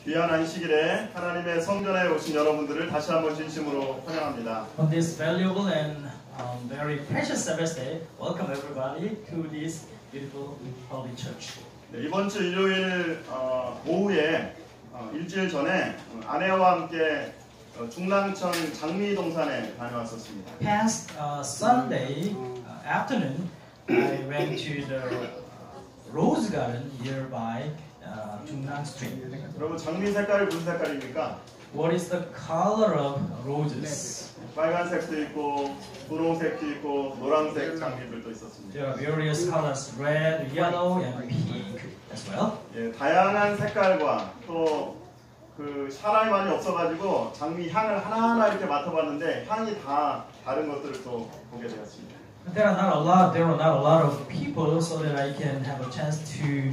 귀한 안식일에 하나님의 성전에 오신 여러분들을 다시 한번 진심으로 환영합니다. On this valuable and very precious Sabbath day, welcome everybody to this beautiful holy church. 네, 이번 주 일요일 오후에 일주일 전에 아내와 함께 중랑천 장미동산에 다녀왔었습니다. Past Sunday afternoon, I went to the rose garden nearby Jungnam Street. 여러분 장미 색깔이 무슨 색깔입니까? What is the color of roses? 빨간색도 있고 분홍색도 있고 노란색 장미들도 있었습니다. There are various colors: red, yellow, and pink as well. 예, 다양한 색깔과 또 그 사람이 많이 없어가지고 장미 향을 하나하나 이렇게 맡아봤는데 향이 다 다른 것들을 또 보게 되었습니다. There are not a lot of people, so that I can have a chance to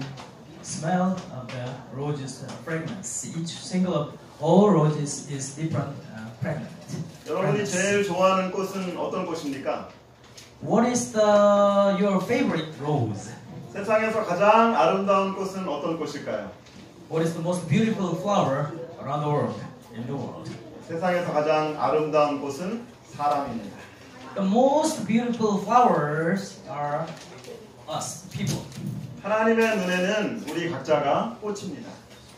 smell of the roses fragrance. Each single of all roses is different fragrance. 여러분이 제일 좋아하는 꽃은 어떤 꽃입니까? What is your favorite rose? 세상에서 가장 아름다운 꽃은 어떤 꽃일까요? What is the most beautiful flower around the world? In the world. 세상에서 가장 아름다운 꽃은 사람입니다. The most beautiful flowers are us, people. 하나님의 눈에는 우리 각자가 꽃입니다.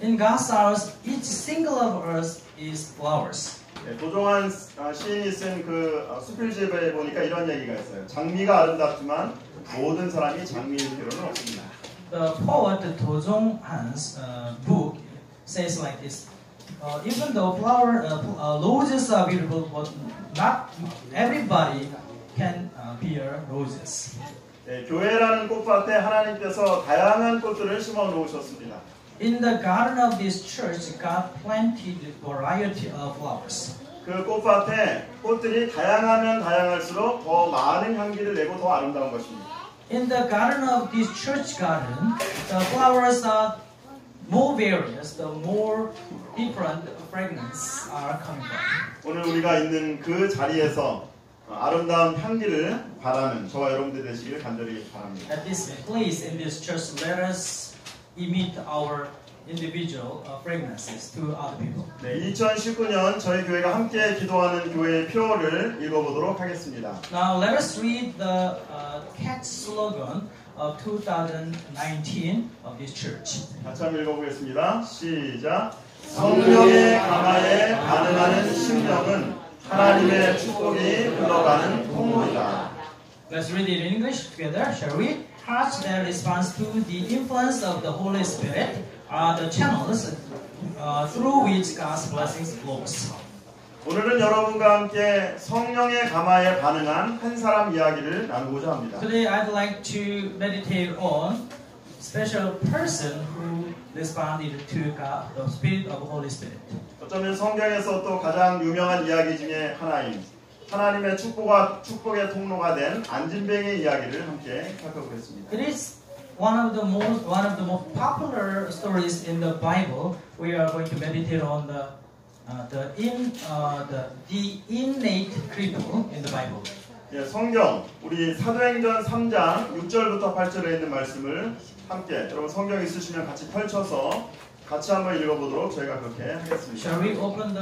In God's eyes, each single of us is flowers. 도종환 시인이 쓴 그 수필집에 보니까 이런 얘기가 있어요. 장미가 아름답지만 모든 사람이 장미일 필요는 없습니다. The poet Do Jong Han's book says like this: even though roses are beautiful, but not everybody can bear roses. 네, 교회라는 꽃밭에 하나님께서 다양한 꽃들을 심어 놓으셨습니다. In the garden of this church, God planted a variety of flowers. 그 꽃밭에 꽃들이 다양하면 다양할수록 더 많은 향기를 내고 더 아름다운 것입니다. In the garden of this church garden, the flowers are more various, the more different fragrance are coming from. 오늘 우리가 있는 그 자리에서 아름다운 향기를 바라는 저와 여러분들 되시길 간절히 바랍니다. At this place in this church, let us emit our individual fragrances to other people. 네, 2019년 저희 교회가 함께 기도하는 교회의 표를 읽어보도록 하겠습니다. Now let us read the catch slogan of 2019 of this church. 같이 한번 읽어보겠습니다. 시작. 성령의 강화에 반응하는 심령은 하나님의 축복이 흘러가는 통로이다. Let's read it in English together, shall we? Hearts that respond to the influence of the Holy Spirit are the channels through which God's blessings flows. 오늘은 여러분과 함께 성령의 감화에 반응한 한 사람 이야기를 나누고자 합니다. Today I'd like to meditate on special person who responded to God, the Spirit of the Holy Spirit. 어쩌면 성경에서 또 가장 유명한 이야기 중에 하나인 하나님의 축복의 통로가 된 안진뱅이의 이야기를 함께 살펴보겠습니다. It is one of the most popular stories in the Bible. We are going to meditate on the innate critical in the Bible. 예, 성경 우리 사도행전 3장 6절부터 8절에 있는 말씀을 함께 여러분 성경 있으시면 같이 펼쳐서 같이 한번 읽어보도록 저희가 그렇게 하겠습니다. Shall we open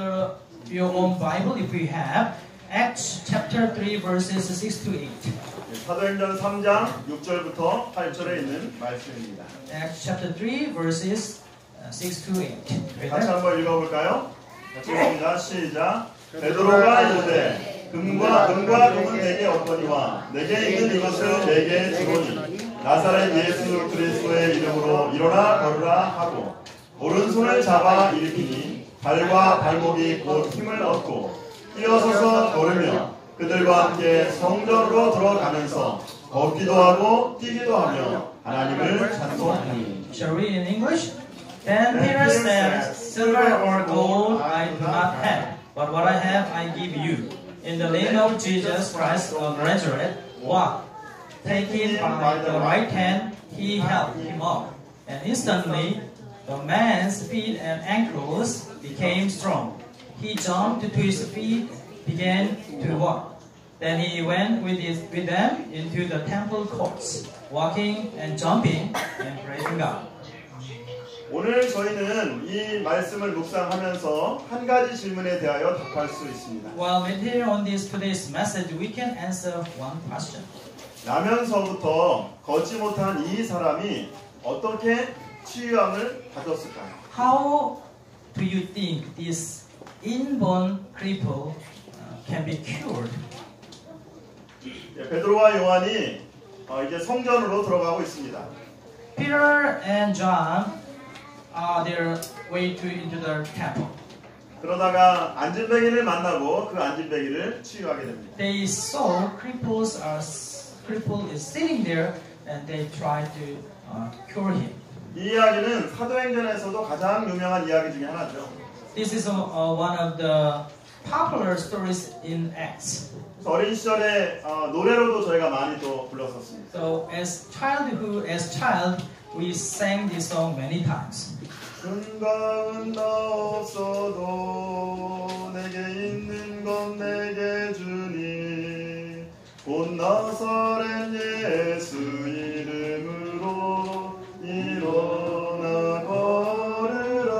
your own Bible if we have Acts chapter 3 verses 6 to 8. 예, 사도행전 3장 6절부터 8절에 있는 말씀입니다. Acts chapter 3 verses 6 to 8. 같이 한번 읽어볼까요? 같이 읽습니다. 시작. 베드로가 이르되 금과 금은 내게 없거니와 내게 있는 이것을 내게 주노니 나사렛 예수 그리스도의 이름으로 일어나 걸으라 하고 오른손을 잡아 일으키니 발과 발목이 곧 힘을 얻고 뛰어서서 걸으며 그들과 함께 성전으로 들어가면서 걷기도 하고 뛰기도 하며 하나님을 찬송하니. Shall we read in English? Then Peter said, Silver or gold I do not have, but what I have I give you. In the name of Jesus Christ of Nazareth, walk. Taken by the right hand, he helped him up, and instantly the man's feet and ankles became strong. He jumped to his feet, began to walk. Then he went with them into the temple courts, walking and jumping and praising God. 오늘 저희는 이 말씀을 묵상하면서 한 가지 질문에 대하여 답할 수 있습니다. While meditating on today's message, we can answer one question. 나면서부터 걷지 못한 이 사람이 어떻게 치유함을 받았을까요? How do you think this inborn cripple can be cured? 베드로와 요한이 이제 성전으로 들어가고 있습니다. Peter and John are their way into the temple. 그러다가 안진뱅이를 만나고 그 안진뱅이를 치유하게 됩니다. They saw cripple is sitting there, and they tried to cure him. 이 이야기는 사도행전에서도 가장 유명한 이야기 중에 하나죠. This is one of the popular stories in Acts. 어린 시절에 노래로도 저희가 많이 또 불렀었습니다. So as child, we sang this song many times. 근거은 너 없어도 내게 있는 건 내게 주니 곧 나사렛 예수 이름으로 일어나 걸으라.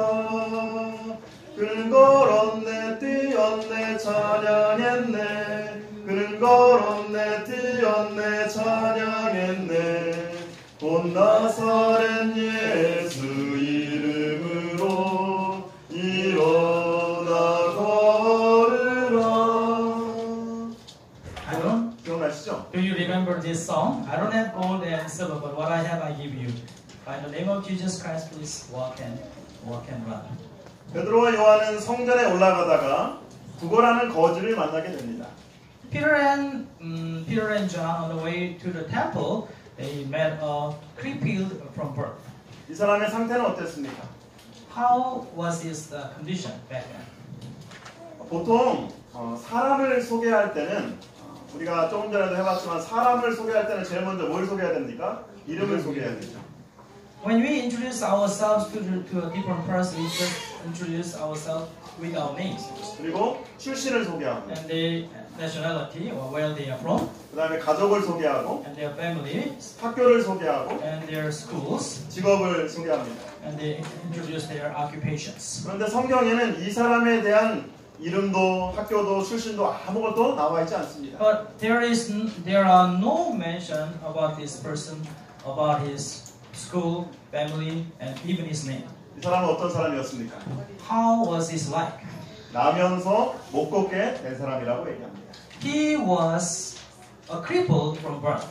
그는 걸었네 뛰었네 찬양했네. 그는 걸었네 뛰었네 찬양했네. 곧 나사렛 예수 이름으로 일어나 걸으라. 기억나시죠? Do you remember this song? I don't have gold and silver, but what I have I give you. By the name of Jesus Christ, please walk and run. 베드로와 요한은 성전에 올라가다가 구걸하는 거지를 만나게 됩니다. Peter and John on the way to the temple, they met a crippled from birth. 이 사람의 상태는 어땠습니까? How was his condition back then? 보통 사람을 소개할 때는 우리가 조금 전에도 해봤지만 사람을 소개할 때는 제일 먼저 뭘 소개해야 됩니까? 이름을 소개해야 되죠. When we introduce ourselves to a different person, we just introduce ourselves with our names. 그리고 출신을 소개하고 And their nationality or where they are from, 그 다음에 가족을 소개하고 and their family, 학교를 소개하고 and their schools, 직업을 소개합니다. and they introduce their occupations. 그런데 성경에는 이 사람에 대한 이름도 학교도 출신도 아무것도 나와 있지 않습니다. But there are no mention about this person, about his school, family, and even his name. 이 사람은 어떤 사람이었습니까? How was his like? 나면서 못 걷게 된 사람이라고 얘기합니다. He was a cripple from birth.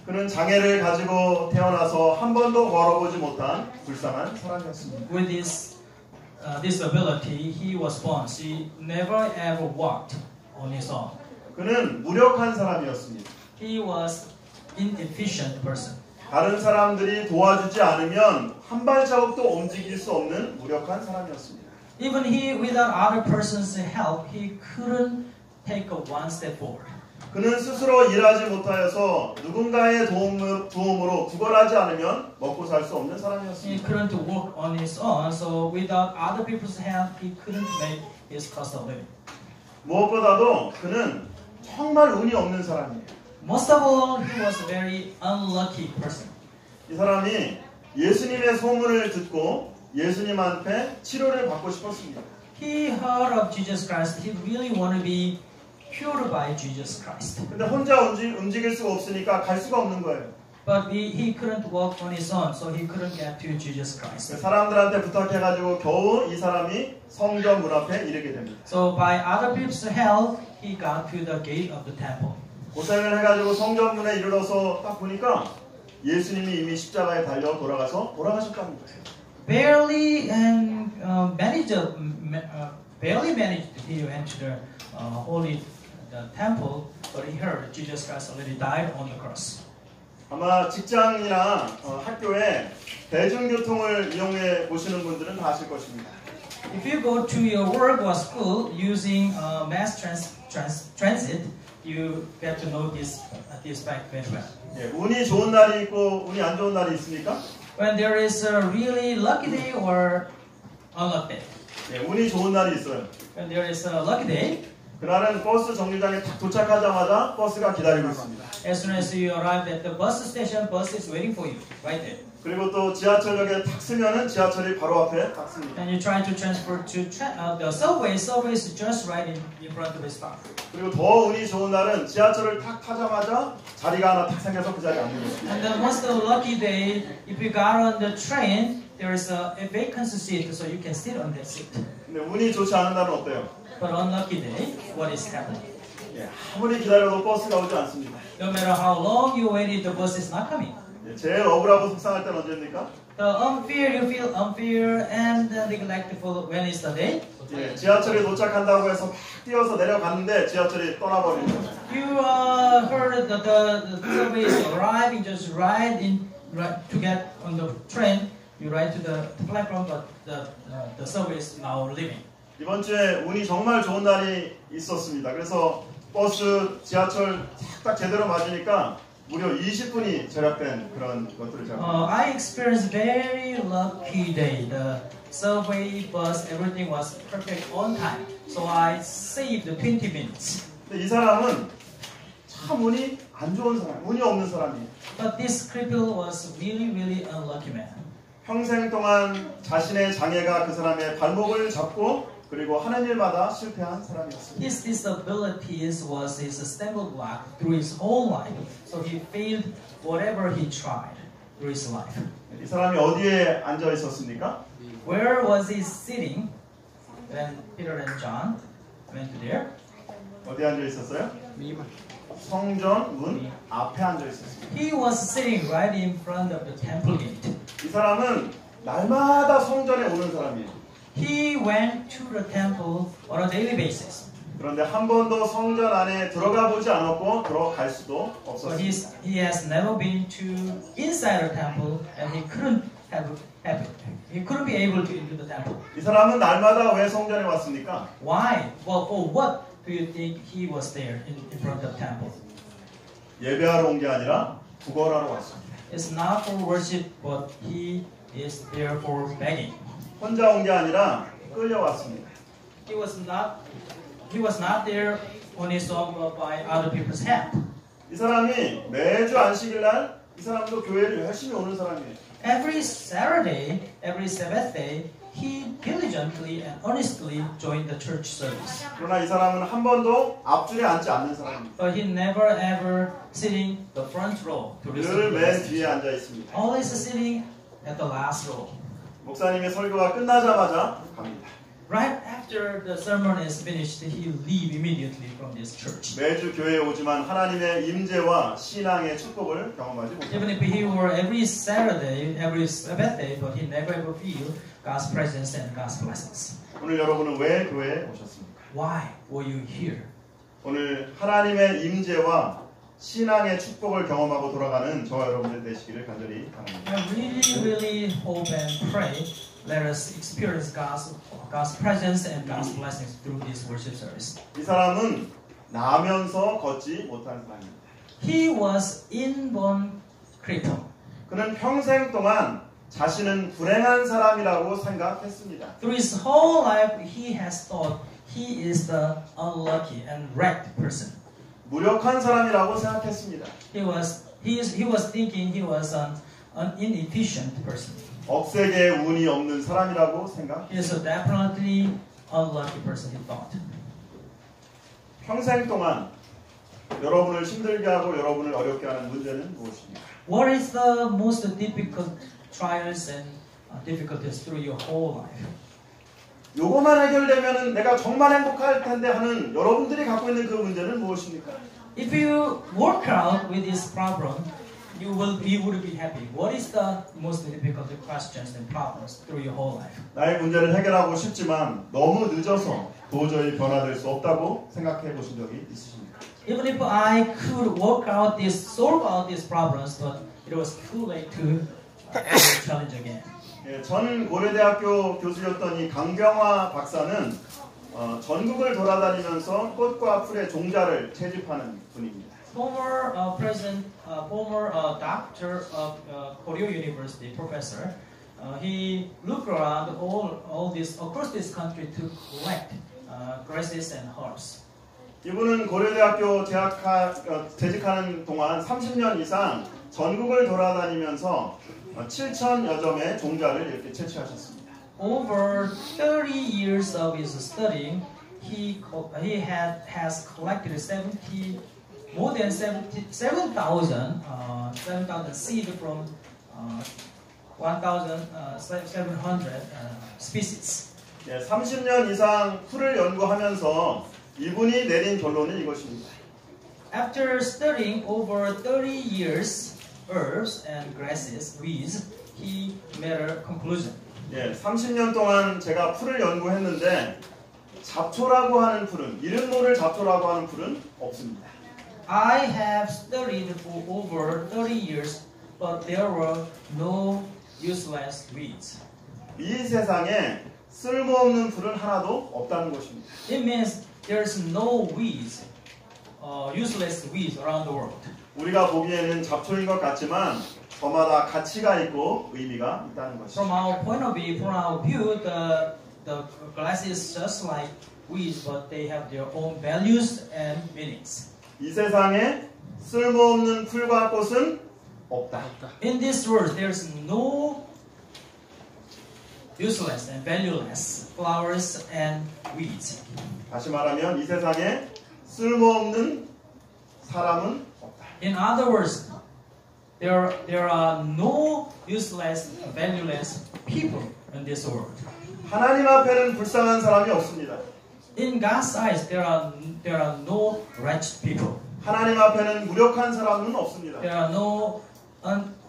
그는 장애를 가지고 태어나서 한 번도 걸어보지 못한 불쌍한 사람이었습니다. With his disability, he was born. He never ever walked on his own. 그는 무력한 사람이었습니다. He was inefficient person. 다른 사람들이 도와주지 않으면 한 발자국도 움직일 수 없는 무력한 사람이었습니다. Even he, without other person's help, he couldn't take one step forward. 그는 스스로 일하지 못하여서 누군가의 도움으로 구걸하지 않으면 먹고 살 수 없는 He 사람이었습니다. couldn't work on his own, so without other people's help, he couldn't make his cost of living. 무엇보다도 그는 정말 운이 없는 사람이에요. Most of all, he was a very unlucky person. 이 사람이 예수님의 소문을 듣고 예수님한테 치료를 받고 싶었습니다. He heard of Jesus Christ. He really wanted to be cured by Jesus Christ. 근데 혼자 움직일 수가 없으니까 갈 수가 없는 거예요. But he couldn't walk on his own, so he couldn't get to Jesus Christ. 사람들한테 부탁해가지고 겨우 이 사람이 성전 문 앞에 이르게 됩니다. So by other people's help, he got to the gate of the temple. 고생을 해가지고 성전 문에 이르러서 딱 보니까 예수님이 이미 십자가에 달려 돌아가셨다는 거예요. Barely managed to enter the holy temple, but he heard Jesus Christ already died on the cross. 아마 직장이나 학교에 대중교통을 이용해 보시는 분들은 다 아실 것입니다. If you go to your work or school using mass transit, you get to know this fact very well. 예, 운이 좋은 날이 있고 운이 안 좋은 날이 있습니까? When there is a really lucky day or unlucky day. 예, 운이 좋은 날이 있어요. When there is a lucky day, 그날은 버스 정류장에 딱 도착하자마자 버스가 기다리고 있습니다. As soon as you arrive at the bus station, bus is waiting for you right there. 그리고 또 지하철역에 탁 쓰면은 지하철이 바로 앞에 딱 씁니다. And you try to transfer to the subway. Subway is just right in front of the stop. 그리고 더 운이 좋은 날은 지하철을 탁 타자마자 자리가 하나 탁 생겨서 그 자리에 앉는 것입니다. And the most lucky day, if you got on the train, there is a vacancy seat, so you can sit on that seat. 근데 운이 좋지 않은 날은 어때요? But unlucky day, what is happening? 예, 아무리 기다려도 버스가 오지 않습니다. No matter how long you waited, the bus is not coming. 예, 제일 억울하고 속상할 때는 언제입니까? You feel unfair and neglectful when is the day? 예, 지하철에 도착한다고 해서 막 뛰어서 내려갔는데 지하철이 떠나버립니다. You heard that the subway is arriving, just right to get on the train. You ride to the platform, but the subway is now leaving. 이번 주에 운이 정말 좋은 날이 있었습니다. 그래서 버스, 지하철 딱 제대로 맞으니까 무려 20분이 절약된 그런 것들을 제가 I experienced very lucky day. The subway, bus, everything was perfect on time. So I saved 20 minutes. 근데 이 사람은 참 운이 안 좋은 사람, 운이 없는 사람이에요. But this cripple was really unlucky man. 평생 동안 자신의 장애가 그 사람의 발목을 잡고 그리고 하는 일마다 실패한 사람이었습니다. His disabilities was his stumbling block through his whole life. So he failed whatever he tried through his life. 이 사람이 어디에 앉아 있었습니까? Where was he sitting when Peter and John went to there? 어디에 앉아 있었어요? 성전 문 앞에 앉아 있었습니다. He was sitting right in front of the temple gate. 이 사람은 날마다 성전에 오는 사람이에요. He went to the temple on a daily basis. 그런데 한 번도 성전 안에 들어가 보지 않았고 들어갈 수도 But 없었습니다. he has never been to inside the temple, and he couldn't be able to into the temple. 이 사람은 날마다 왜 성전에 왔습니까? Why? Well, for what do you think he was there in front of the temple? 예배하러 온 게 아니라 구걸하러 왔습니다. It's not for worship, but he is there for begging. 혼자 온 게 아니라 끌려왔습니다. He was not there on his own, but by other people's help. 이 사람이 매주 안식일 날 이 사람도 교회를 열심히 오는 사람이에요. Every Saturday, every Sabbath day, he diligently and honestly joined the church service. 그러나 이 사람은 한 번도 앞줄에 앉지 않는 사람입니다. But he never ever sitting the front row to listen 늘 to the 맨 message. 뒤에 앉아 있습니다. Always sitting at the last row. 목사님의 설교가 끝나자마자 갑니다. Right after the sermon is finished, he leave immediately from this church. 매주 교회에 오지만 하나님의 임재와 신앙의 축복을 경험하지 Even 못합니다. if he were every Saturday, every Sabbath day, but he never ever feel God's presence and God's blessings. 오늘 여러분은 왜 교회에 오셨습니까? Why were you here? 오늘 하나님의 임재와 신앙의 축복을 경험하고 돌아가는 저와 여러분들 되시기를 간절히 바랍니다. I really hope and pray let us experience God's presence and God's blessings through this worship service. 이 사람은 나면서 걷지 못한 사람입니다. He was inborn cripple. 그는 평생 동안 자신은 불행한 사람이라고 생각했습니다. Through his whole life, he has thought he is the unlucky and wrecked person. 무력한 사람이라고 생각했습니다. He was thinking he was an inefficient person. 억세게 운이 없는 사람이라고 생각. He is a definitely unlucky person, he thought. 평생 동안 여러분을 힘들게 하고 여러분을 어렵게 하는 문제는 무엇입니까? What is the most difficult trials and difficulties through your whole life? 요거만 해결되면은 내가 정말 행복할 텐데 하는 여러분들이 갖고 있는 그 문제는 무엇입니까? If you work out with this problem, you would be happy. What is the most difficult questions and problems through your whole life? 나의 문제를 해결하고 싶지만 너무 늦어서 도저히 변화될 수 없다고 생각해 보신 적이 있으십니까? Even if I could solve out these problems, but it was too late to challenge again. 예, 전 고려대학교 교수였던 이 강경화 박사는 전국을 돌아다니면서 꽃과 풀의 종자를 채집하는 분입니다. Former doctor of Korea University professor, he looked around all this across this country to collect grasses and herbs. 이분은 고려대학교 재직하는 동안 30년 이상 전국을 돌아다니면서 7,000여 점의 종자를 이렇게 채취하셨습니다. Over 30 years of his studying, he has collected more than 7,000 seed from 1,700 species. 30년 이상 풀을 연구하면서 이분이 내린 결론은 이것입니다. After studying over 30 years herbs and grasses, weeds, he made a conclusion. 30년 동안 제가 풀을 연구했는데 잡초라고 하는 풀은 이름 모를 잡초라고 하는 풀은 없습니다. I have studied for over 30 years, but there were no useless weeds. 이 세상에 쓸모없는 풀은 하나도 없다는 것입니다. It means there's no weeds, useless weeds around the world. 우리가 보기에는 잡초인 것 같지만 저마다 가치가 있고 의미가 있다는 것입니다. From our point of view, the grass is just like weeds, but they have their own values and meanings. 이 세상에 쓸모없는 풀과 꽃은 없다. In this world, there's no useless and valueless flowers and weeds. 다시 말하면 이 세상에 쓸모없는 사람은 없다. In other words, there are no useless, valueless people in this world. 하나님 앞에는 불쌍한 사람이 없습니다. In God's eyes, there are no wretched people. 하나님 앞에는 무력한 사람은 없습니다. There are no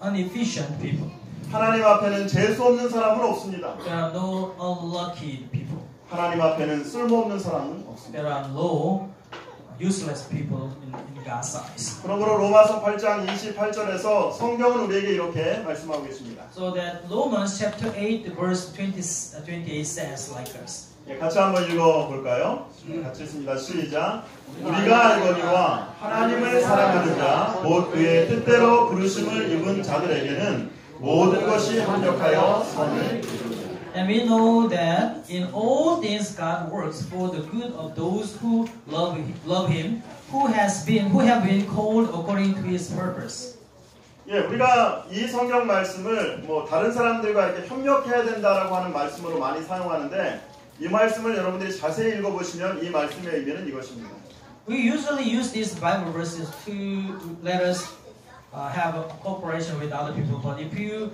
inefficient people. 하나님 앞에는 재수 없는 사람은 없습니다. There are no unlucky people. 하나님 앞에는 쓸모없는 사람은 없습니다. There are no useless people in God's eyes. 그러므로 로마서 8장 28절에서 성경은 우리에게 이렇게 말씀하고 있습니다. So that Romans chapter 8 verse 28 says like this. 같이 한번 읽어볼까요? 같이 읽습니다. 시작. 우리가 알거니와 하나님을 사랑하는 자, 곧 그의 뜻대로 부르심을 입은 자들에게는 모든 것이 합력하여 선을 이루느니라. And we know that in all things God works for the good of those who love Him, who have been called according to His purpose. 우리가 이 성경 말씀을 다른 사람들과 이렇게 협력해야 된다라고 하는 말씀으로 많이 사용하는데 이 말씀을 여러분들이 자세히 읽어보시면 이 말씀의 의미는 이것입니다. We usually use these Bible verses to let us have a cooperation with other people. But if you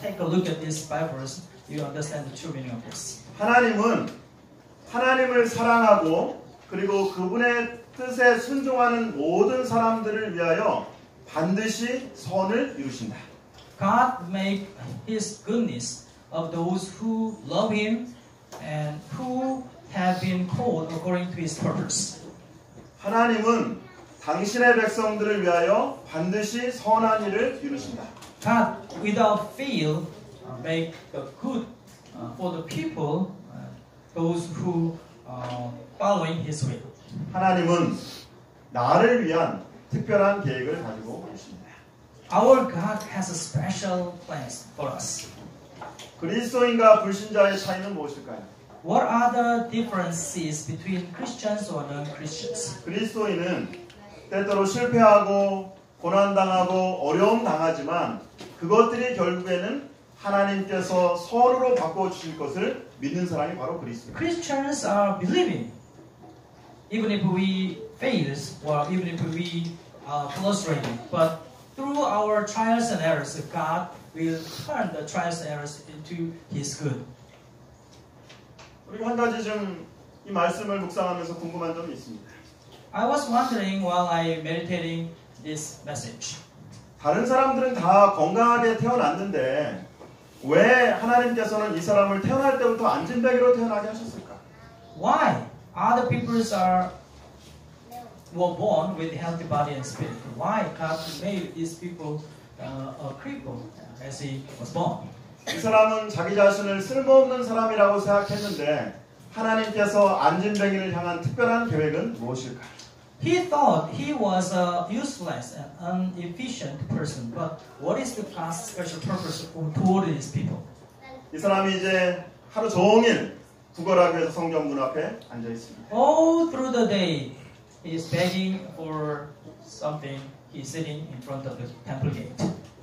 take a look at this Bible verse, you understand the true meaning of this. 하나님은 하나님을 사랑하고 그리고 그분의 뜻에 순종하는 모든 사람들을 위하여 반드시 선을 이루신다. God make His goodness of those who love Him and who have been called according to His purpose. 하나님은 당신의 백성들을 위하여 반드시 선한 일을 이루신다. God, without fail, make the good for the people, those who following His will. 하나님은 나를 위한 특별한 계획을 가지고 계십니다. Our God has a special plans for us. 그리스도인과 불신자의 차이는 무엇일까요? What are the differences between Christians or non-Christians? 그리스도인은 때때로 실패하고 고난당하고 어려움 당하지만 그것들이 결국에는 하나님께서 선으로 바꿔주실 것을 믿는 사람이 바로 그리스도입니다. Christians are believing. Even if we fail or even if we are frustrated, but through our trials and errors, God will turn the trials and errors into His good. 그리고 한 가지 좀 이 말씀을 묵상하면서 궁금한 점이 있습니다. I was wondering while I meditating this message. 다른 사람들은 다 건강하게 태어났는데 왜 하나님께서는 이 사람을 태어날 때부터 안진뱅이로 태어나게 하셨을까? Why other people were born with healthy body and spirit? Why God made these people a cripple as he was born? 이 사람은 자기 자신을 쓸모없는 사람이라고 생각했는데 하나님께서 안진뱅이를 향한 특별한 계획은 무엇일까? He thought he was a useless and inefficient person, but what is the God's special purpose toward these people? 이 사람이 이제 하루 종일 구걸하기 위해서 성전 문 앞에 앉아 있습니다. All through the day, he is begging for something. He is sitting in front of the temple gate.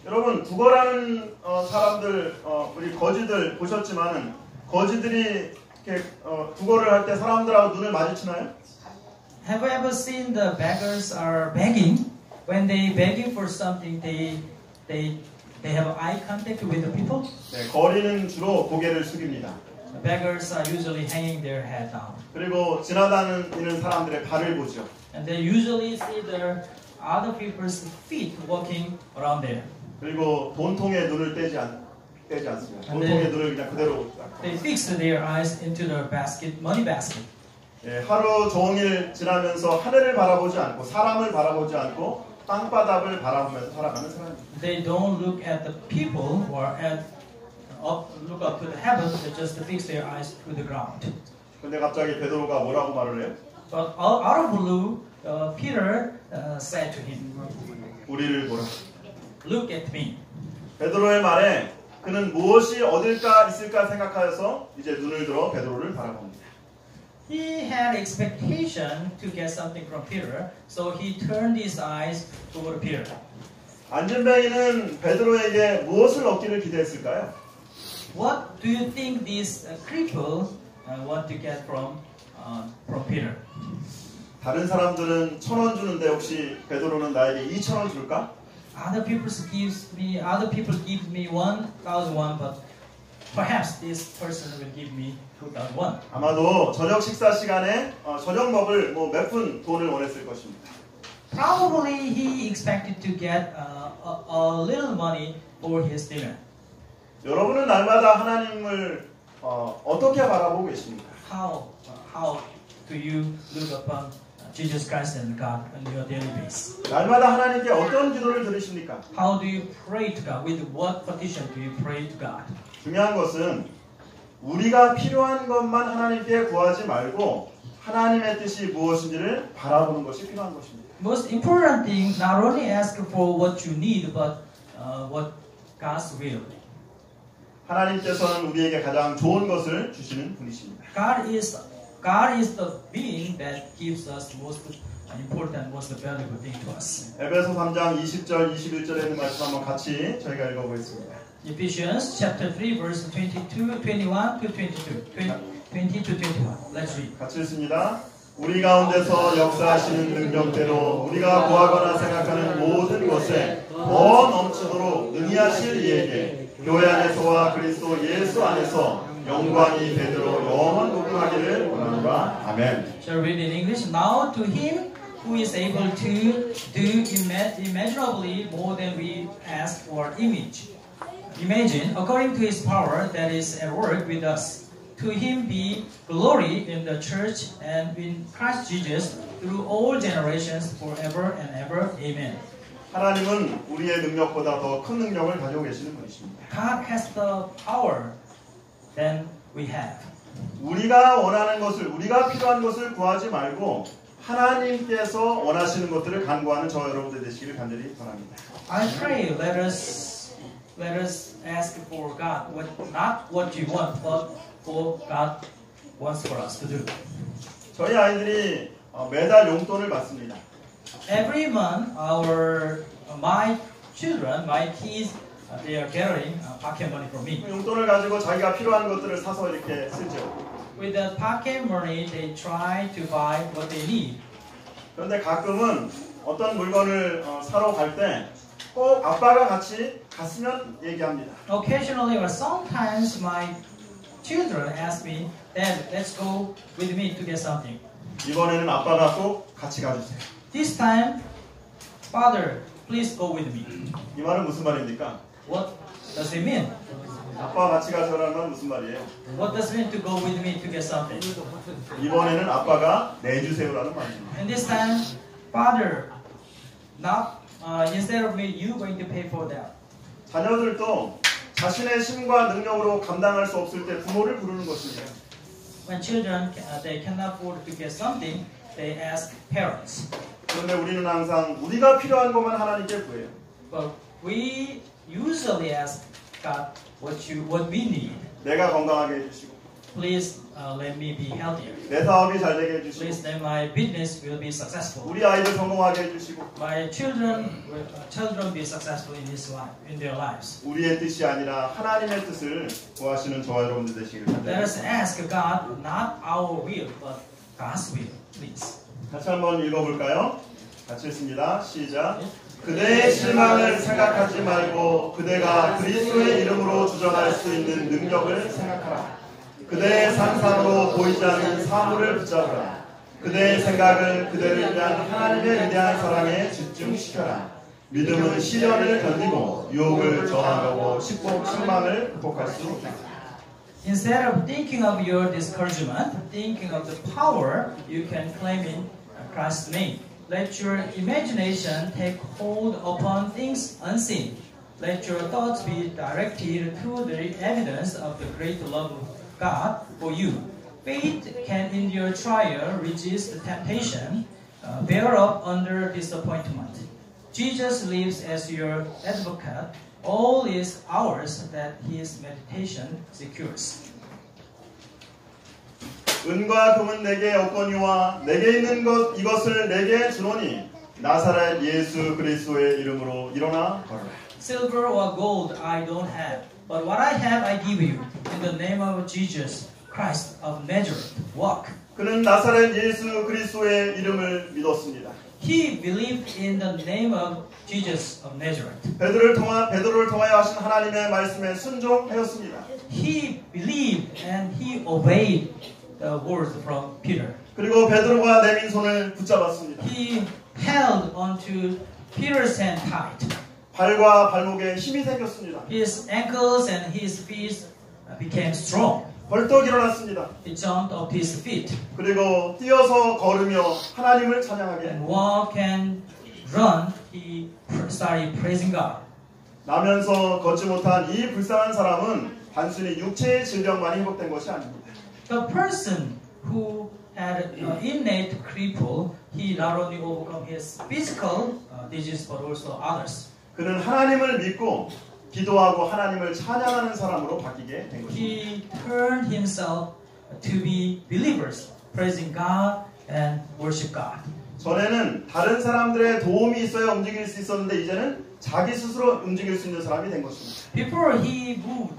여러분 구걸하는 사람들 우리 거지들 보셨지만은 거지들이 이렇게 구걸을 할 때 사람들하고 눈을 마주치나요? Have you ever seen the beggars are begging? When they begging for something, they have eye contact with the people. 네, 거리는 주로 고개를 숙입니다. The beggars are usually hanging their head down, 그리고 지나다니는 사람들의 발을 보죠. and they usually see their other people's feet walking around there. 그리고 돈통에 눈을 떼지 않습니다. 돈통에 눈을 그냥 그대로. They fix their eyes into the basket, money basket. 예, 하루 종일 지나면서 하늘을 바라보지 않고 사람을 바라보지 않고 땅바닥을 바라보면서 살아가는 사람입니다. They don't look at the people or look up to the heavens. They just fix their eyes to the ground. 근데 갑자기 베드로가 뭐라고 말을 해요? But out of blue, Peter said to him, 우리를 보라. "Look at me." 베드로의 말에 그는 무엇이 얻을까 있을까 생각하여서 이제 눈을 들어 베드로를 바라봅니다. He had expectation to get something from Peter, so he turned his eyes toward Peter. 안진뱅이는 베드로에게 무엇을 얻기를 기대했을까요? What do you think this cripple want to get from Peter? 다른 사람들은 1,000원 주는데 혹시 베드로는 나에게 2,000원 줄까? Other people give me 1,000 won, but perhaps this person will give me 2,000 won. 아마도 저녁 식사 시간에 저녁 먹을 몇 푼 돈을 원했을 것입니다. Probably he expected to get a little money for his dinner. 여러분은 날마다 하나님을 어떻게 바라보고 계십니까? How do you look upon Jesus Christ and God on your daily basis? 날마다 하나님께 어떤 기도를 드리십니까? How do you pray to God? With what petition do you pray to God? 중요한 것은 우리가 필요한 것만 하나님께 구하지 말고 하나님의 뜻이 무엇인지를 바라보는 것이 필요한 것입니다. Most important thing, not only ask for what you need, but what God's will. 하나님께서는 우리에게 가장 좋은 것을 주시는 분이십니다. God is the being that gives us most important, most valuable thing to us. 에베소 3장 20절, 21절에 있는 말씀 한번 같이 저희가 읽어보겠습니다. Ephesians chapter 3 verse 21 to 21. Let's read. 같이 읽습니다. 우리 가운데서 역사하시는 능력대로 우리가 구하거나 생각하는 모든 것에 더 넘치도록 능히 하실 이에게 교회 안에서와 그리스도 예수 안에서 영광이 되도록 영원 무궁하기를 원하노라. 아멘. Shall we read in English? Now to him who is able to do immeasurably more than we ask or imagine, according to his power that is at work with us. To him be glory in the church and in Christ Jesus through all generations forever and ever. Amen. 하나님은 우리의 능력보다 더 큰 능력을 가지고 계시는 분이십니다. God has the power than we have. 우리가 원하는 것을, 우리가 필요한 것을 구하지 말고 하나님께서 원하시는 것들을 간구하는 저 여러분들 되시기를 간절히 바랍니다. I pray let us ask for God, not what you want, but what God wants for us to do. 저희 아이들이 매달 용돈을 받습니다. Every month, my kids, they are getting pocket money from me. 용돈을 가지고 자기가 필요한 것들을 사서 이렇게 쓰죠. With that pocket money, they try to buy what they need. 그런데 가끔은 어떤 물건을 사러 갈 때 꼭 아빠가 같이 갔으면 얘기합니다. Occasionally or sometimes, my children ask me, Dad, let's go with me to get something. 이번에는 아빠가 꼭 같이 가주세요. This time, Father, please go with me. 이 말은 무슨 말입니까? What does it mean? 아빠와 같이 가자라는 건 무슨 말이에요? What does it mean to go with me to get something? 이번에는 아빠가 내주세요라는 말입니다. And this time, Father, not instead of me, you going to pay for that. 자녀들도 자신의 힘과 능력으로 감당할 수 없을 때 부모를 부르는 것입니다. When children they cannot afford to get something, they ask parents. 그런데 우리는 항상 우리가 필요한 것만 하나님께 구해요. But we usually ask God what we need. 내가 건강하게 해주시고, please let me be healthier. 내 사업이 잘 되게 해주시고 Please let my business will be successful. 우리 아이들 성공하게 해주시고 My children be successful in their lives. 우리의 뜻이 아니라 하나님의 뜻을 구하시는 저와 여러분들 되시길 Let 바랍니다. us ask God not our will but God's will, please. 같이 한번 읽어볼까요? 같이 읽습니다. 시작. 그대의 실망을 생각하지 말고 그대가 그리스도의 이름으로 주장할 수 있는 능력을 생각하라. 그대의 상상으로 보이지 않는 사물을 붙잡으라. 그대의 생각을 그대를 위한 하나님의 위대한 사랑에 집중시켜라. 믿음은 시련을 견디고 유혹을 저항하고 식망을 극복할 수 있다. Instead of thinking of your discouragement, thinking of the power you can claim in Christ's name. Let your imagination take hold upon things unseen. Let your thoughts be directed to the evidence of the great love of God for you. Faith can endure trial, resist temptation, bear up under disappointment. Jesus lives as your advocate. All is ours that his meditation secures. 은과 금은 내게 없거니와 내게 있는 것 이것을 내게 주노니 나사렛 예수 그리스도의 이름으로 일어나 걸어라. Silver or gold I don't have, but what I have I give you. In the name of Jesus Christ of Nazareth, walk. 그는 나사렛 예수 그리스도의 이름을 믿었습니다. He believed in the name of Jesus of Nazareth. 베드로를 통하여 하신 하나님의 말씀에 순종하였습니다. He believed and he obeyed the words from Peter. 그리고 베드로가 내민 손을 붙잡았습니다. He held onto Peter's hand tight. 발과 발목에 힘이 생겼습니다. His ankles and his feet became strong. 벌떡 일어났습니다. He jumped up his feet 그리고 뛰어서 걸으며 하나님을 찬양하게 and walk and run. He started praising God. 나면서 걷지 못한 이 불쌍한 사람은 단순히 육체의 질병만 회복된 것이 아닙니다. The person who had innate cripple, he not only overcome his physical disease but also others. 그는 하나님을 믿고 기도하고 하나님을 찬양하는 사람으로 바뀌게 된 것입니다. He turned himself to be believers, praising God and worship God. 전에는 다른 사람들의 도움이 있어야 움직일 수 있었는데 이제는 자기 스스로 움직일 수 있는 사람이 된 것입니다. Before he moved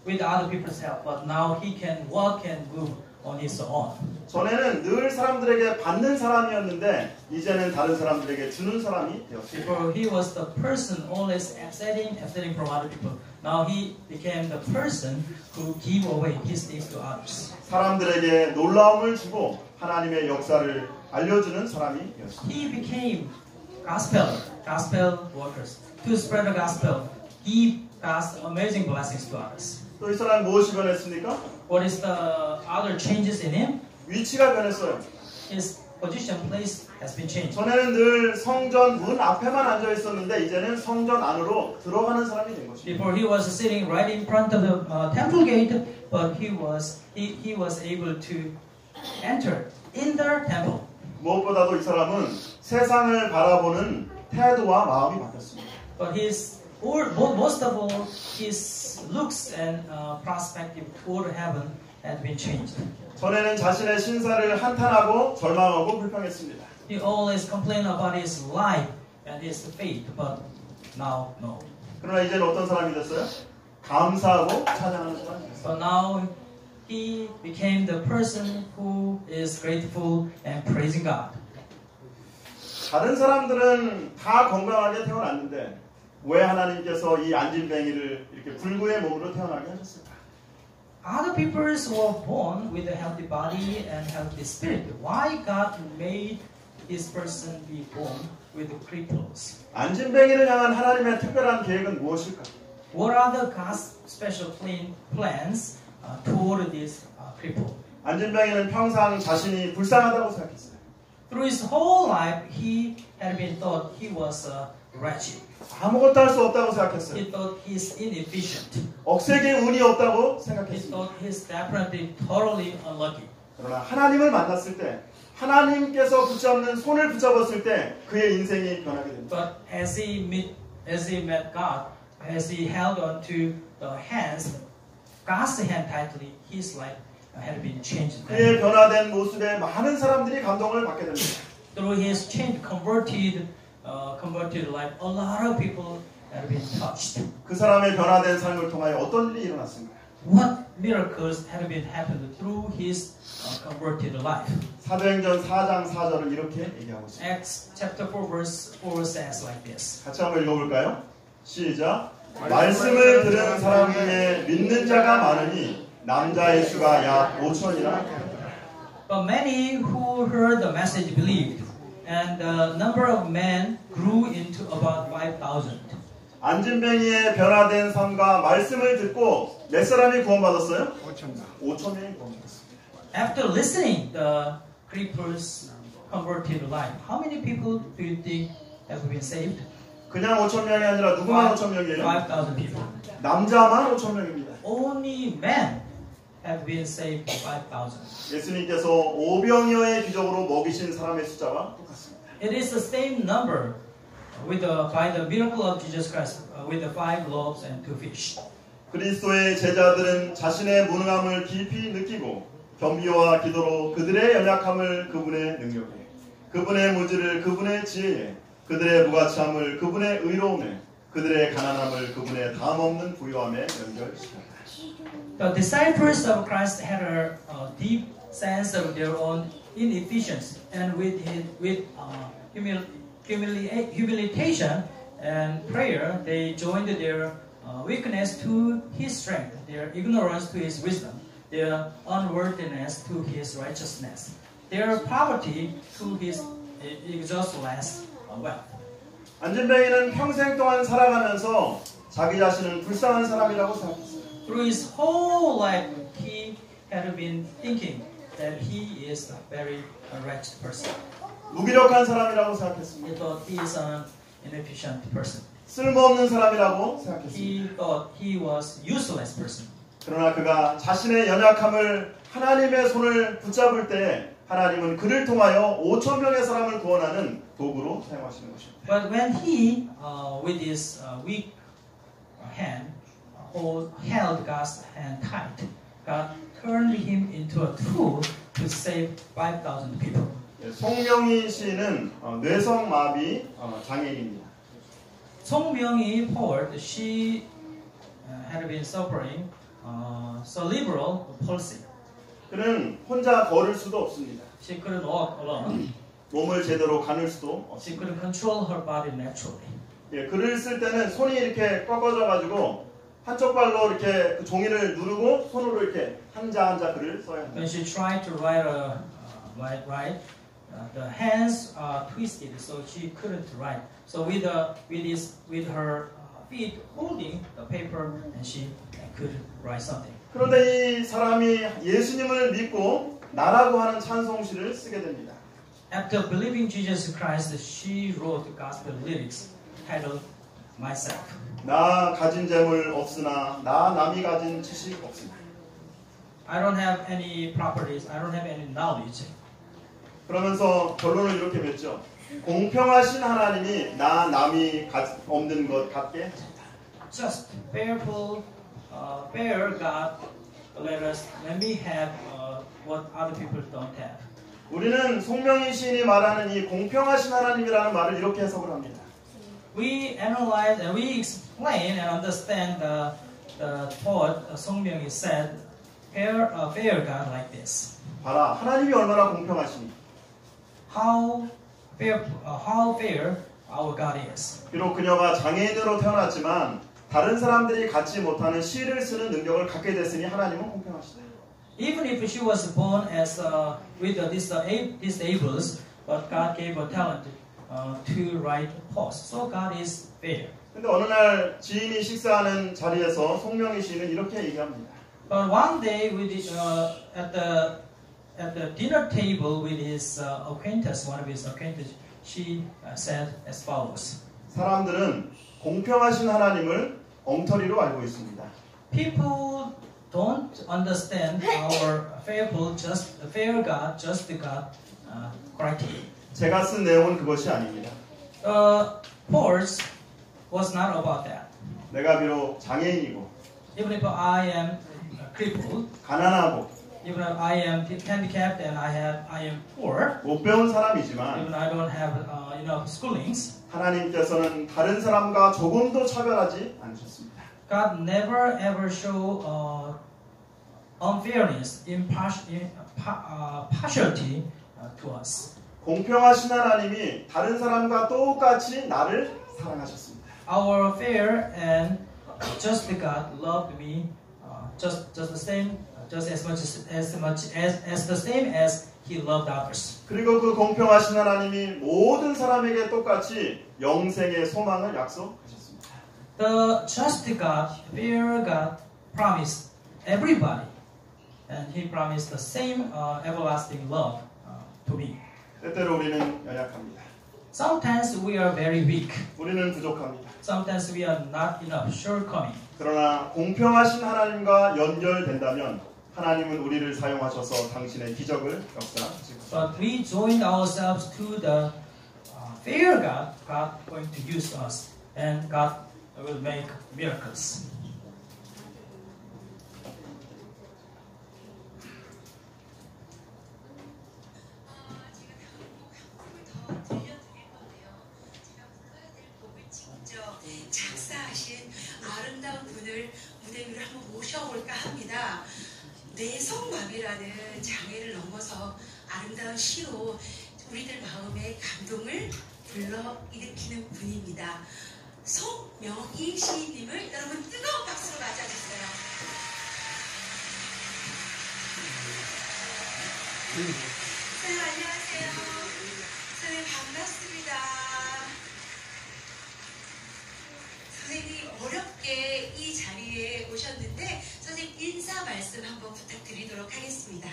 with other people's help, but now he can walk and move on his own. 전에는 늘 사람들에게 받는 사람이었는데 이제는 다른 사람들에게 주는 사람이 되었습니다. Before he was the person always accepting from other people. Now he became the person who give away his things to others. 사람들에게 놀라움을 주고 하나님의 역사를 알려주는 사람이 되었습니다. He became gospel workers to spread the gospel. Give God's amazing blessings to others. 또 이 사람 무엇이 변했습니까? What is the other changes in him? 위치가 변했어요. His position, place has been changed. 전에는 늘 성전 문 앞에만 앉아 있었는데 이제는 성전 안으로 들어가는 사람이 된 것입니다. Before he was sitting right in front of the temple gate, but he was able to enter in the temple. 무엇보다도 이 사람은 세상을 바라보는 태도와 마음이 바뀌었습니다. But most of all, his looks and perspective toward heaven had been changed. 전에는 자신의 신사를 한탄하고 절망하고 불평했습니다. He always complained about his life and his faith, but now no. 그러나 이제는 어떤 사람이 됐어요? 감사하고 찬양하는 사람이 됐어요. But now he became the person who is grateful and praising God. 다른 사람들은 다 건강하게 태어났는데 왜 하나님께서 이 안진뱅이를 이렇게 불구의 몸으로 태어나게 하셨을까? Other people were born with a healthy body and healthy spirit. Why God made this person be born with cripples? 안진뱅이를 향한 하나님의 특별한 계획은 무엇일까? What are the God's special plans toward this cripple? 안진뱅이는 평상 자신이 불쌍하다고 생각했어요. Through his whole life, he had been thought he was wretched. 아무것도 할 수 없다고 생각했어요. He thought he's inefficient. 억세게 운이 없다고 He 생각했습니다. thought he's definitely totally unlucky. 그러나 하나님을 만났을 때 하나님께서 붙잡는 손을 붙잡았을 때 그의 인생이 변하게 됩니다. But as he met God, as he held on to the hands God's hand tightly, his life had been changed. 그의 변화된 모습에 많은 사람들이 감동을 받게 됩니다. Through his changed, converted life, a lot of people had been touched. 그 사람의 변화된 삶을 통하여 어떤 일이 일어났습니까? What miracles had been happened through his converted life? 사도행전 4장 4절은 이렇게 얘기하고 있습니다. Acts chapter 4 verse 4 says like this. 같이 한번 읽어볼까요? 시작. 말씀을 들은 사람 중에 믿는 자가 많으니 남자의 수가 약 5천이나. But many who heard the message believed, and the number of men grew into about 5,000. 안진뱅이의 변화된 삶과 말씀을 듣고 몇 사람이 구원받았어요? 5천 명이 구원받았어요. After listening the cripple's converted life, how many people do you think have been saved? 그냥 5천 명이 아니라 누구만 5천 명이에요? 5,000 people. 남자만 5천 명입니다. Only men have been saved 5,000. 예수님께서 오병이어의 기적으로 먹이신 사람의 숫자와 똑같습니다. It is the same number by the miracle of Jesus Christ with the 5 loaves and 2 fish. 그리스도의 제자들은 자신의 무능함을 깊이 느끼고 겸비와 기도로 그들의 연약함을 그분의 능력에, 그분의 무지를 그분의 지혜에, 그들의 무가치함을 그분의 의로움에, 그들의 가난함을 그분의 담없는 부유함에 연결시켰다. The disciples of Christ had a deep sense of their own inefficiency, and with humiliation and prayer, they joined their weakness to His strength, their ignorance to His wisdom, their unworthiness to His righteousness, their poverty to His exhaustless wealth. 안진뱅이는 평생 동안 살아가면서 자기 자신은 불쌍한 사람이라고 생각했어요. Through his whole life, he had been thinking that he is a very wretched person. 무기력한 사람이라고 생각했습니다. He thought he is an inefficient person. 쓸모없는 사람이라고 생각했습니다. He thought he was useless person. 그러나 그가 자신의 연약함을 하나님의 손을 붙잡을 때 하나님은 그를 통하여 5천 명의 사람을 구원하는 도구로 사용하시는 것입니다. But when he, with his weak hand, held God's hand tight, God turned him into a tool to save 5,000 people. 송명희 씨는 뇌성마비 장애인입니다. 송명희 poet, she had been suffering cerebral palsy. 그는 혼자 걸을 수도 없습니다. She couldn't walk alone. 몸을 제대로 가눌 수도 She 없습니다. couldn't control her body naturally. 글을 쓸 때는 손이 이렇게 꺾어져 가지고 한쪽 발로 이렇게 그 종이를 누르고 손으로 이렇게 한자 한자 글을 써야 합니다. When she tried to write the hands are twisted, so she couldn't write. So with her feet holding the paper, and she could write something. 그런데 이 사람이 예수님을 믿고 나라고 하는 찬송시를 쓰게 됩니다. After believing Jesus Christ, she wrote gospel lyrics titled "Myself." 나 가진 재물 없으나 나 남이 가진 지식 없으나. I don't have any properties. I don't have any knowledge. 그러면서 결론을 이렇게 맺죠. 공평하신 하나님이 나 남이 없는 것 같게. Just fair God, let me have what other people don't have. 우리는 송명희 시인이 말하는 이 공평하신 하나님이라는 말을 이렇게 해석을 합니다. We analyze and we explain and understand the poet Song Myung-hee said, fair God like this. 봐라, 하나님이 얼마나 공평하시니. How fair our God is. 비록 그녀가 장애인으로 태어났지만 다른 사람들이 갖지 못하는 시를 쓰는 능력을 갖게 됐으니 하나님은 공평하시다. Even if she was born as with disabled, but God gave her talent to write poems. So God is fair. 근데 어느 날 지인이 식사하는 자리에서 송명희 씨는 이렇게 얘기합니다. But one day, at the dinner table with his acquaintance, one of his acquaintances, she said as follows: 사람들은 공평하신 하나님을 엉터리로 알고 있습니다. People don't understand our fair God, just God criteria. 제가 쓴 내용은 그것이 아닙니다. Poets was not about that. 내가 비록 장애인이고 Even if I am crippled, 가난하고 even if I am handicapped and I am poor, 못 배운 사람이지만 even I don't have enough schoolings, 하나님께서는 다른 사람과 조금도 차별하지 않으셨습니다. God never ever show unfairness, partiality to us. 공평하신 하나님이 다른 사람과 똑같이 나를 사랑하셨습니다. Our fair and just God loved me just the same, just as much as the same as He loved others. 그리고 그 공평하신 하나님이 모든 사람에게 똑같이 영생의 소망을 약속하셨습니다. The just God, fair God, promised everybody, and He promised the same everlasting love to me. 때때로 우리는 연약합니다. Sometimes we are very weak. 우리는 부족합니다. Sometimes we are not enough, shortcoming. 그러나 공평하신 하나님과 연결된다면 하나님은 우리를 사용하셔서 당신의 기적을 역사하실 것입니다. But we join ourselves to the fair God. God is going to use us, and God will make miracles. 작사하신 아름다운 분을 무대 위로 한번 모셔볼까 합니다. 내성맘이라는 장애를 넘어서 아름다운 시로 우리들 마음의 감동을 불러일으키는 분입니다. 송명희 시인님을 여러분 뜨거운 박수로 맞아주세요. 선생님 안녕하세요. 선생님 반갑습니다. 선생님이 어렵게 이 자리에 오셨는데 선생님 인사 말씀 한번 부탁드리도록 하겠습니다.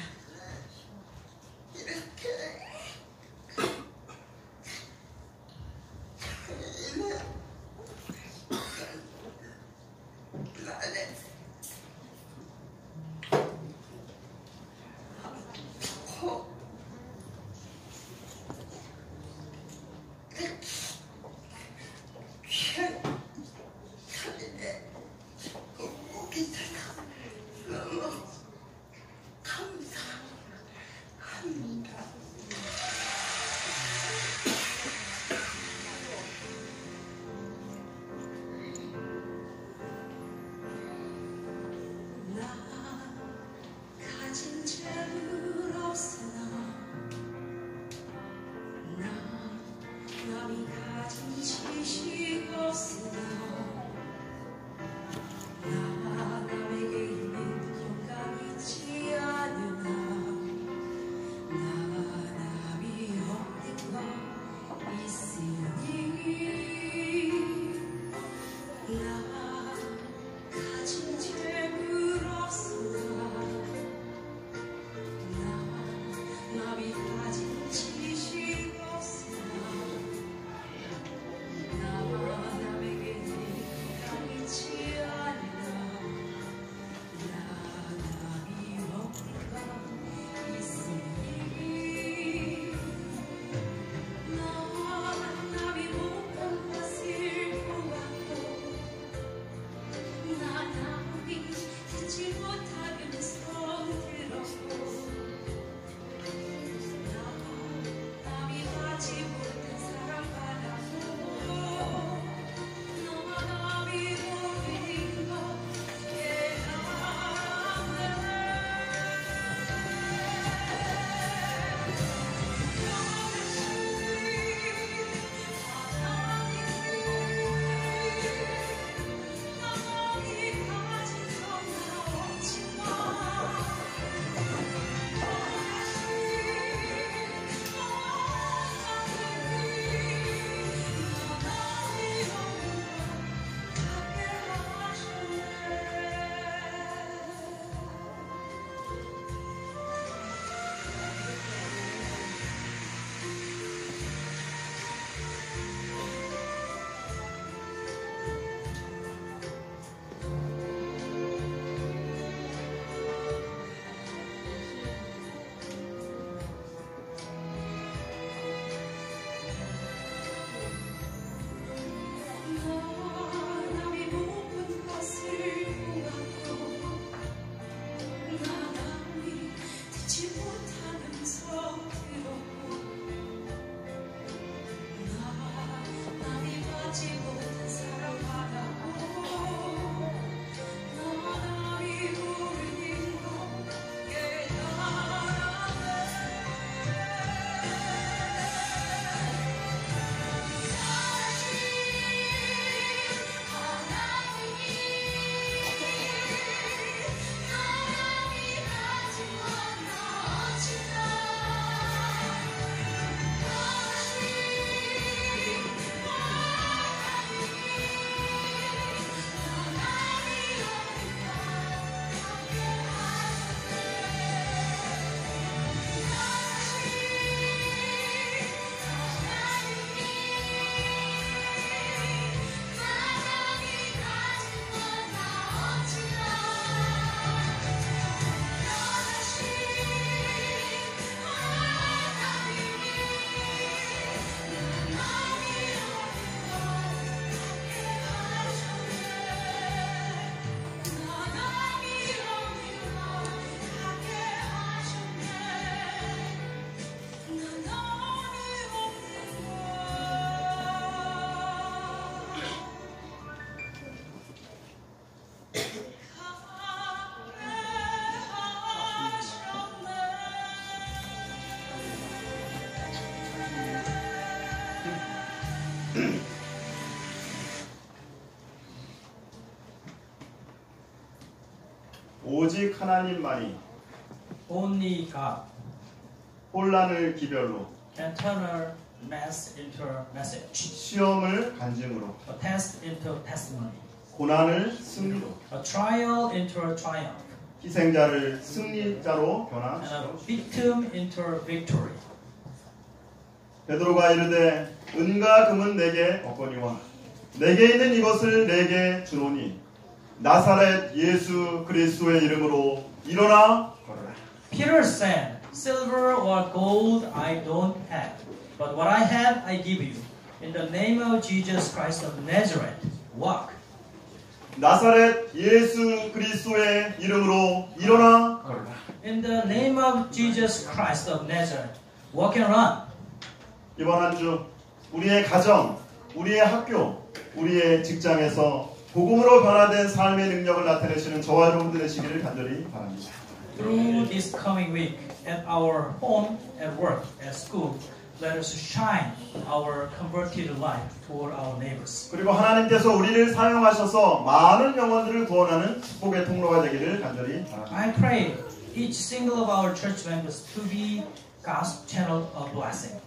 오직 하나님만이 only God 혼란을 기별로 can turn a mess into a message, 시험을 간증으로 a test into testimony, 고난을 승리로 a trial into a triumph, 희생자를 승리자로 and a 변화시키고 victim into a victory. 베드로가 이르되 은과 금은 내게 없거니와 내게 있는 이것을 내게 주노니 나사렛 예수 그리스도의 이름으로 일어나 걸어라. Peter said, silver or gold I don't have, but what I have I give you. In the name of Jesus Christ of Nazareth, walk. 나사렛 예수 그리스도의 이름으로 일어나 걸어라. In the name of Jesus Christ of Nazareth, walk and run. 이번 한 주 우리의 가정, 우리의 학교, 우리의 직장에서 복음으로 변화된 삶의 능력을 나타내시는 저와 여러분들 되시기를 간절히 바랍니다. Through this coming week, at our home, at work, at school, let us shine our converted life toward our neighbors. 그리고 하나님께서 우리를 사용하셔서 많은 영혼들을 구원하는 축복의 통로가 되기를 간절히 바랍니다. I pray each single of our church members to be God's channel of blessing.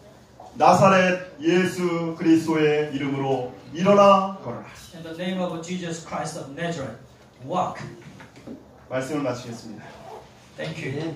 나사렛 예수 그리스도의 이름으로 일어나 걸어라. In the name of Jesus Christ of Nazareth, walk. 말씀을 마치겠습니다. Thank you.